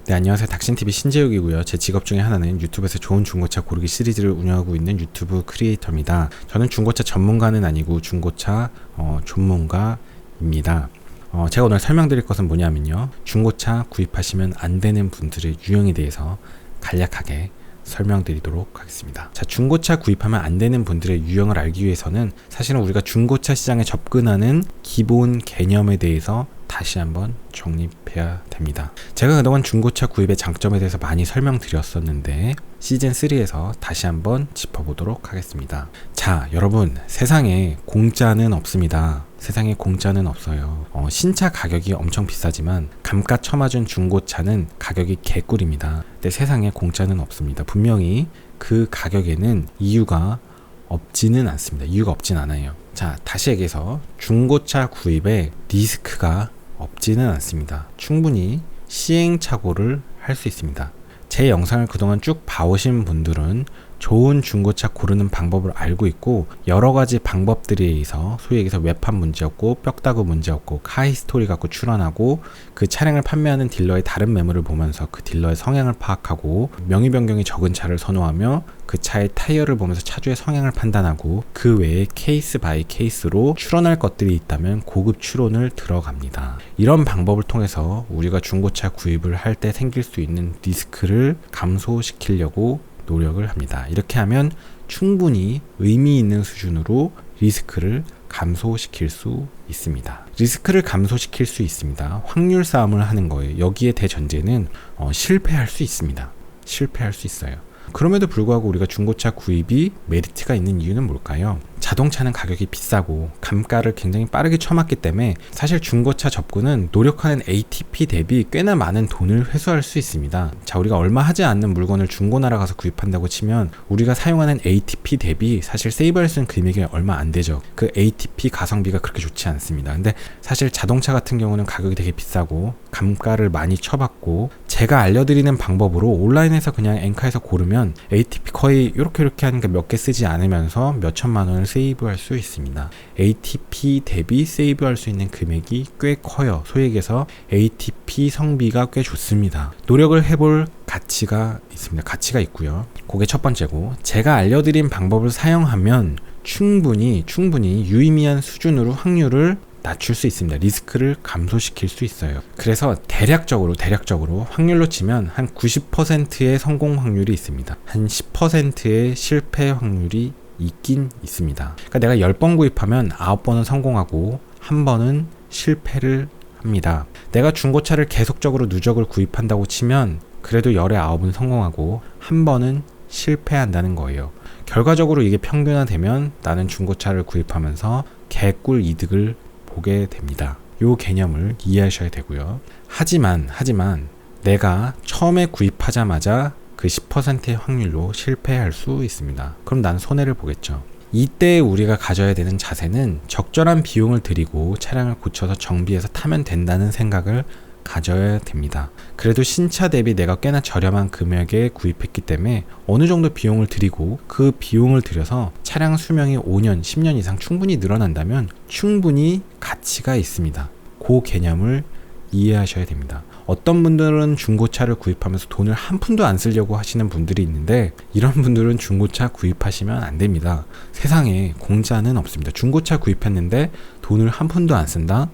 네, 안녕하세요. 닥신TV 신재욱이고요. 제 직업 중에 하나는 유튜브에서 좋은 중고차 고르기 시리즈를 운영하고 있는 유튜브 크리에이터입니다. 저는 중고차 전문가는 아니고 중고차 전문가입니다. 제가 오늘 설명드릴 것은 뭐냐면요. 중고차 구입하시면 안 되는 분들의 유형에 대해서 간략하게 설명드리도록 하겠습니다. 자, 중고차 구입하면 안 되는 분들의 유형을 알기 위해서는 사실은 우리가 중고차 시장에 접근하는 기본 개념에 대해서 다시 한번 정립해야 됩니다. 제가 그동안 중고차 구입의 장점에 대해서 많이 설명드렸었는데 시즌3에서 다시 한번 짚어보도록 하겠습니다. 자, 여러분, 세상에 공짜는 없습니다. 세상에 공짜는 없어요. 신차 가격이 엄청 비싸지만 감가 쳐맞은 중고차는 가격이 개꿀입니다. 근데 세상에 공짜는 없습니다. 분명히 그 가격에는 이유가 없지는 않습니다. 이유가 없진 않아요. 자, 다시 얘기해서 중고차 구입에 리스크가 없지는 않습니다. 충분히 시행착오를 할 수 있습니다. 제 영상을 그동안 쭉 봐오신 분들은 좋은 중고차 고르는 방법을 알고 있고 여러 가지 방법들에 의해서 소위 얘기해서 외판 문제였고 뼈다구 문제였고 카히스토리 갖고 출원하고 그 차량을 판매하는 딜러의 다른 매물을 보면서 그 딜러의 성향을 파악하고 명의 변경이 적은 차를 선호하며 그 차의 타이어를 보면서 차주의 성향을 판단하고 그 외에 케이스 바이 케이스로 출원할 것들이 있다면 고급 출원을 들어갑니다. 이런 방법을 통해서 우리가 중고차 구입을 할 때 생길 수 있는 리스크를 감소시키려고 노력을 합니다. 이렇게 하면 충분히 의미 있는 수준으로 리스크를 감소시킬 수 있습니다. 리스크를 감소시킬 수 있습니다. 확률 싸움을 하는 거예요. 여기에 대전제는 실패할 수 있습니다. 실패할 수 있어요. 그럼에도 불구하고 우리가 중고차 구입이 메리트가 있는 이유는 뭘까요? 자동차는 가격이 비싸고 감가를 굉장히 빠르게 쳐맞기 때문에 사실 중고차 접근은 노력하는 ATP 대비 꽤나 많은 돈을 회수할 수 있습니다. 자, 우리가 얼마 하지 않는 물건을 중고나라 가서 구입한다고 치면 우리가 사용하는 ATP 대비 사실 세이브할 수 있는 금액이 얼마 안 되죠. 그 ATP 가성비가 그렇게 좋지 않습니다. 근데 사실 자동차 같은 경우는 가격이 되게 비싸고 감가를 많이 쳐받고 제가 알려드리는 방법으로 온라인에서 그냥 엔카에서 고르면 ATP 거의 이렇게 하니까 몇 개 쓰지 않으면서 몇 천만 원을 세이브할 수 있습니다. ATP 대비 세이브할 수 있는 금액이 꽤 커요. 소위 얘기해서 ATP 성비가 꽤 좋습니다. 노력을 해볼 가치가 있습니다. 가치가 있고요. 그게 첫 번째고, 제가 알려드린 방법을 사용하면 충분히 유의미한 수준으로 확률을 낮출 수 있습니다. 리스크를 감소시킬 수 있어요. 그래서 대략적으로 확률로 치면 한 90%의 성공 확률이 있습니다. 한 10%의 실패 확률이 있긴 있습니다. 그러니까 내가 10번 구입하면 9번은 성공하고 1번은 실패를 합니다. 내가 중고차를 계속적으로 누적을 구입한다고 치면 그래도 10에 9은 성공하고 1번은 실패한다는 거예요. 결과적으로 이게 평균화되면 나는 중고차를 구입하면서 개꿀 이득을 보게 됩니다. 요 개념을 이해하셔야 되고요. 하지만 내가 처음에 구입하자마자 그 10%의 확률로 실패할 수 있습니다. 그럼 난 손해를 보겠죠. 이때 우리가 가져야 되는 자세는 적절한 비용을 들이고 차량을 고쳐서 정비해서 타면 된다는 생각을 가져야 됩니다. 그래도 신차 대비 내가 꽤나 저렴한 금액에 구입했기 때문에 어느 정도 비용을 들이고 그 비용을 들여서 차량 수명이 5년, 10년 이상 충분히 늘어난다면 충분히 가치가 있습니다. 그 개념을 이해하셔야 됩니다. 어떤 분들은 중고차를 구입하면서 돈을 한 푼도 안 쓰려고 하시는 분들이 있는데 이런 분들은 중고차 구입하시면 안 됩니다. 세상에 공짜는 없습니다. 중고차 구입했는데 돈을 한 푼도 안 쓴다?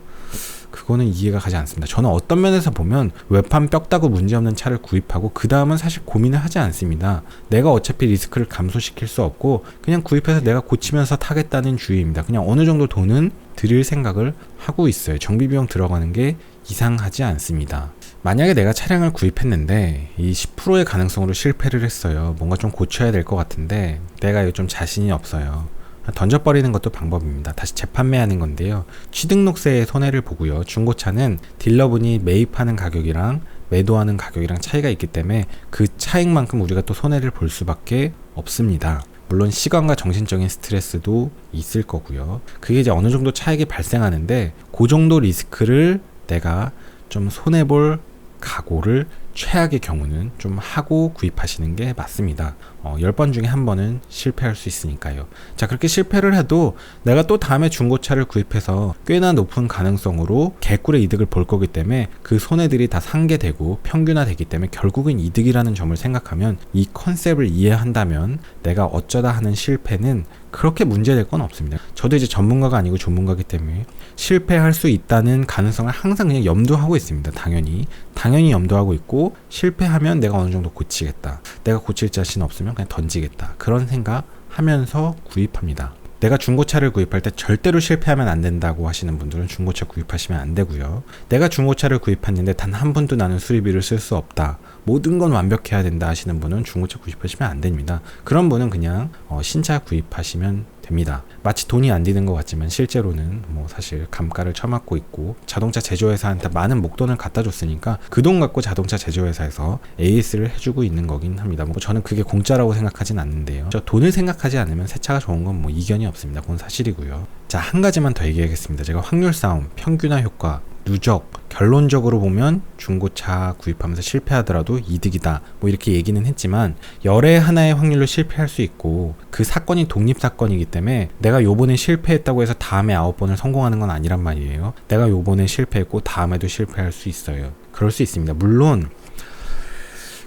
그거는 이해가 가지 않습니다. 저는 어떤 면에서 보면 외판 뼈다구 문제없는 차를 구입하고 그 다음은 사실 고민을 하지 않습니다. 내가 어차피 리스크를 감소시킬 수 없고 그냥 구입해서 내가 고치면서 타겠다는 주의입니다. 그냥 어느 정도 돈은 들일 생각을 하고 있어요. 정비비용 들어가는 게 이상하지 않습니다. 만약에 내가 차량을 구입했는데 이 10%의 가능성으로 실패를 했어요. 뭔가 좀 고쳐야 될 것 같은데 내가 좀 자신이 없어요. 던져버리는 것도 방법입니다. 다시 재판매하는 건데요. 취등록세의 손해를 보고요. 중고차는 딜러분이 매입하는 가격이랑 매도하는 가격이랑 차이가 있기 때문에 그 차익만큼 우리가 또 손해를 볼 수밖에 없습니다. 물론 시간과 정신적인 스트레스도 있을 거고요. 그게 이제 어느 정도 차익이 발생하는데 그 정도 리스크를 내가 좀 손해볼 각오를 최악의 경우는 좀 하고 구입하시는 게 맞습니다. 10번 중에 한 번은 실패할 수 있으니까요. 자, 그렇게 실패를 해도 내가 또 다음에 중고차를 구입해서 꽤나 높은 가능성으로 개꿀의 이득을 볼 거기 때문에 그 손해들이 다 상계되고 평균화되기 때문에 결국은 이득이라는 점을 생각하면 이 컨셉을 이해한다면 내가 어쩌다 하는 실패는 그렇게 문제될 건 없습니다. 저도 이제 전문가가 아니고 조문가이기 때문에 실패할 수 있다는 가능성을 항상 그냥 염두하고 있습니다. 당연히 염두하고 있고, 실패하면 내가 어느 정도 고치겠다, 내가 고칠 자신 없으면 그냥 던지겠다, 그런 생각 하면서 구입합니다. 내가 중고차를 구입할 때 절대로 실패하면 안 된다고 하시는 분들은 중고차 구입하시면 안 되고요. 내가 중고차를 구입했는데 단 한 번도 나는 수리비를 쓸 수 없다, 모든 건 완벽해야 된다 하시는 분은 중고차 구입하시면 안 됩니다. 그런 분은 그냥 신차 구입하시면 됩니다. 마치 돈이 안 드는 것 같지만 실제로는 사실 감가를 쳐맞고 있고, 자동차 제조회사한테 많은 목돈을 갖다 줬으니까 그 돈 갖고 자동차 제조회사에서 AS를 해주고 있는 거긴 합니다. 저는 그게 공짜라고 생각하진 않는데요. 저 돈을 생각하지 않으면 새 차가 좋은 건 이견이 없습니다. 그건 사실이고요. 자, 한 가지만 더 얘기하겠습니다. 제가 확률 싸움, 평균화 효과, 누적, 결론적으로 보면 중고차 구입하면서 실패하더라도 이득이다, 이렇게 얘기는 했지만 열의 하나의 확률로 실패할 수 있고, 그 사건이 독립사건이기 때문에 내가 요번에 실패했다고 해서 다음에 9번을 성공하는 건 아니란 말이에요. 내가 요번에 실패했고 다음에도 실패할 수 있어요. 그럴 수 있습니다. 물론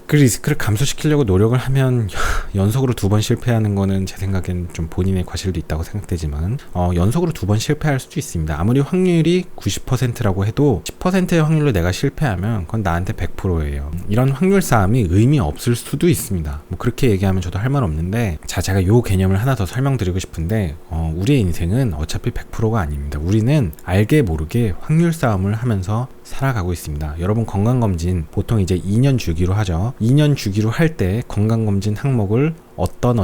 그 리스크를 감소시키려고 노력을 하면 연속으로 2번 실패하는 거는 제 생각엔 좀 본인의 과실도 있다고 생각되지만 연속으로 2번 실패할 수도 있습니다. 아무리 확률이 90%라고 해도 10%의 확률로 내가 실패하면 그건 나한테 100%예요. 이런 확률 싸움이 의미 없을 수도 있습니다. 그렇게 얘기하면 저도 할 말 없는데, 자, 제가 요 개념을 하나 더 설명드리고 싶은데, 우리의 인생은 어차피 100%가 아닙니다. 우리는 알게 모르게 확률 싸움을 하면서 살아가고 있습니다. 여러분, 건강검진 보통 이제 2년 주기로 하죠. 2년 주기로 할 때 건강검진 항목을 어떤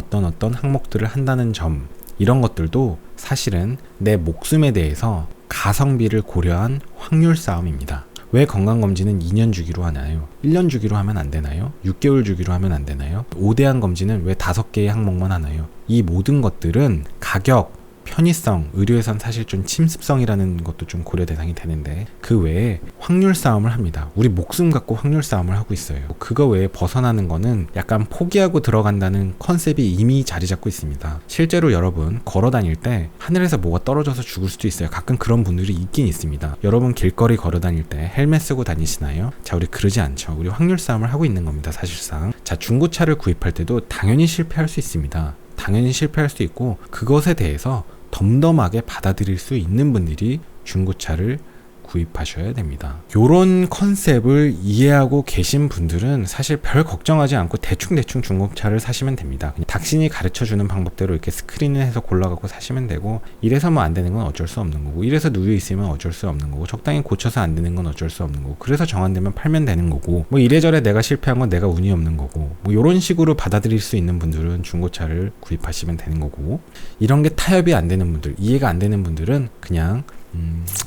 항목들을 한다는 점, 이런 것들도 사실은 내 목숨에 대해서 가성비를 고려한 확률 싸움입니다. 왜 건강검진은 2년 주기로 하나요? 1년 주기로 하면 안 되나요? 6개월 주기로 하면 안 되나요? 5대항 검진은 왜 5개의 항목만 하나요? 이 모든 것들은 가격, 편의성, 의료에선 사실 좀 침습성이라는 것도 좀 고려 대상이 되는데, 그 외에 확률 싸움을 합니다. 우리 목숨 갖고 확률 싸움을 하고 있어요. 그거 외에 벗어나는 거는 약간 포기하고 들어간다는 컨셉이 이미 자리 잡고 있습니다. 실제로 여러분 걸어 다닐 때 하늘에서 뭐가 떨어져서 죽을 수도 있어요. 가끔 그런 분들이 있긴 있습니다. 여러분 길거리 걸어 다닐 때 헬멧 쓰고 다니시나요? 자, 우리 그러지 않죠. 우리 확률 싸움을 하고 있는 겁니다. 사실상. 자, 중고차를 구입할 때도 당연히 실패할 수 있습니다. 당연히 실패할 수 있고, 그것에 대해서 덤덤하게 받아들일 수 있는 분들이 중고차를 구입하셔야 됩니다. 요런 컨셉을 이해하고 계신 분들은 사실 별 걱정하지 않고 대충 중고차를 사시면 됩니다. 그냥 당신이 가르쳐주는 방법대로 이렇게 스크린을 해서 골라갖고 사시면 되고, 이래서 안 되는 건 어쩔 수 없는 거고, 이래서 누유 있으면 어쩔 수 없는 거고, 적당히 고쳐서 안 되는 건 어쩔 수 없는 거고, 그래서 정 안 되면 팔면 되는 거고, 이래저래 내가 실패한 건 내가 운이 없는 거고, 요런 식으로 받아들일 수 있는 분들은 중고차를 구입하시면 되는 거고, 이런 게 타협이 안 되는 분들, 이해가 안 되는 분들은 그냥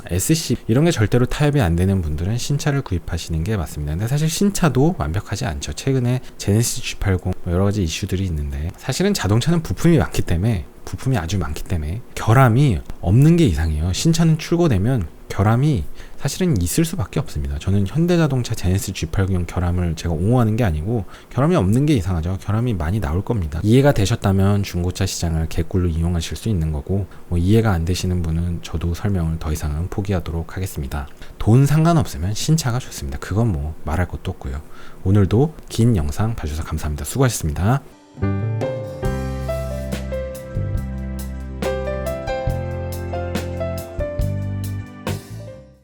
SC 이런 게 절대로 타협이 안 되는 분들은 신차를 구입하시는 게 맞습니다. 근데 사실 신차도 완벽하지 않죠. 최근에 제네시스 G80 여러 가지 이슈들이 있는데, 사실은 자동차는 부품이 아주 많기 때문에 결함이 없는 게 이상해요. 신차는 출고되면 결함이 사실은 있을 수밖에 없습니다. 저는 현대자동차 제네시스 G80 결함을 제가 옹호하는 게 아니고, 결함이 없는 게 이상하죠. 결함이 많이 나올 겁니다. 이해가 되셨다면 중고차 시장을 개꿀로 이용하실 수 있는 거고, 이해가 안 되시는 분은 저도 설명을 더 이상은 포기하도록 하겠습니다. 돈 상관없으면 신차가 좋습니다. 그건 말할 것도 없고요. 오늘도 긴 영상 봐주셔서 감사합니다. 수고하셨습니다.